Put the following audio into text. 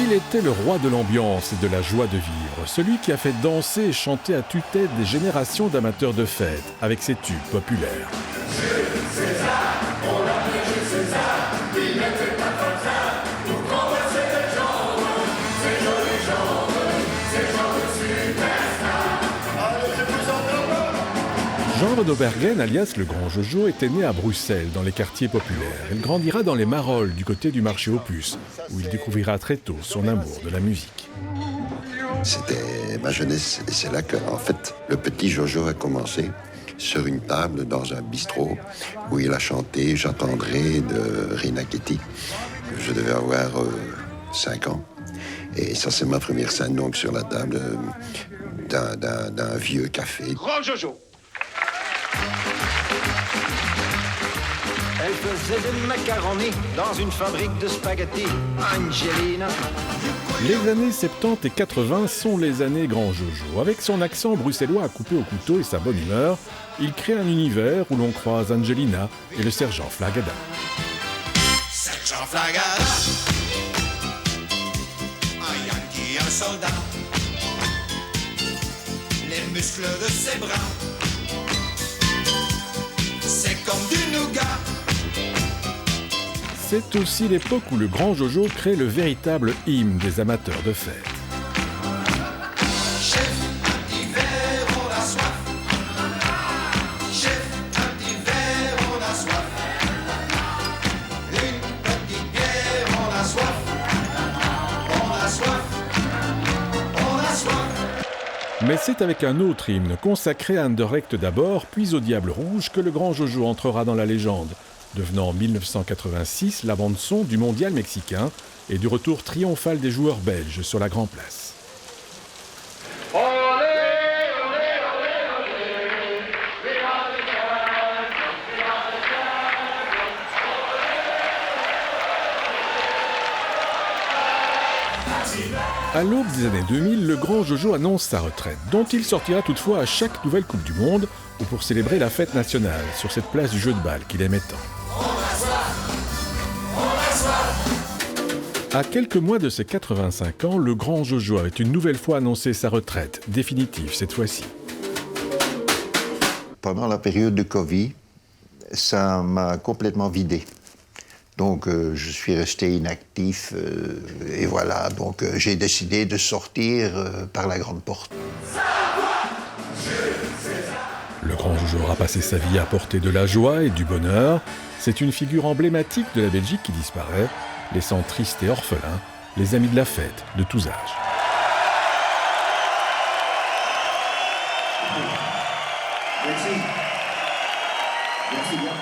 Il était le roi de l'ambiance et de la joie de vivre, celui qui a fait danser et chanter à tue-tête des générations d'amateurs de fêtes avec ses tubes populaires. Jean Renaud Bergen, alias le Grand Jojo, était né à Bruxelles, dans les quartiers populaires. Il grandira dans les Marolles, du côté du marché aux puces, où il découvrira très tôt son amour de la musique. C'était ma jeunesse, et c'est là que, en fait, le petit Jojo a commencé sur une table dans un bistrot où il a chanté « J'attendrai » de Rina Ketty. Je devais avoir 5 ans. Et ça, c'est ma première scène, donc, sur la table d'un vieux café. Grand Jojo! Elle faisait des macaronis dans une fabrique de spaghettis. Angelina. Les années 70 et 80 sont les années Grand Jojo. Avec son accent bruxellois à couper au couteau et sa bonne humeur, il crée un univers où l'on croise Angelina et le sergent Flagada. Sergent Flagada, un Yankee, un soldat, les muscles de ses bras, c'est comme du nougat. C'est aussi l'époque où le Grand Jojo crée le véritable hymne des amateurs de fêtes. Chef, un petit verre, on a soif. Chef, un petit verre, on a soif. Une petite bière, on a soif. On a soif. On a soif. Mais c'est avec un autre hymne, consacré à Anderlecht d'abord, puis au Diable Rouge, que le Grand Jojo entrera dans la légende, devenant en 1986 la bande-son du mondial mexicain et du retour triomphal des joueurs belges sur la Grand Place. À l'aube des années 2000, le Grand Jojo annonce sa retraite, dont il sortira toutefois à chaque nouvelle Coupe du Monde ou pour célébrer la fête nationale sur cette place du jeu de balle qu'il aimait tant. À quelques mois de ses 85 ans, le Grand Jojo avait une nouvelle fois annoncé sa retraite, définitive cette fois-ci. Pendant la période de Covid, ça m'a complètement vidé. Donc, je suis resté inactif et voilà, donc j'ai décidé de sortir par la grande porte. Le Grand Jojo aura passé sa vie à porter de la joie et du bonheur. C'est une figure emblématique de la Belgique qui disparaît, laissant tristes et orphelins les amis de la fête de tous âges. Merci. Merci bien.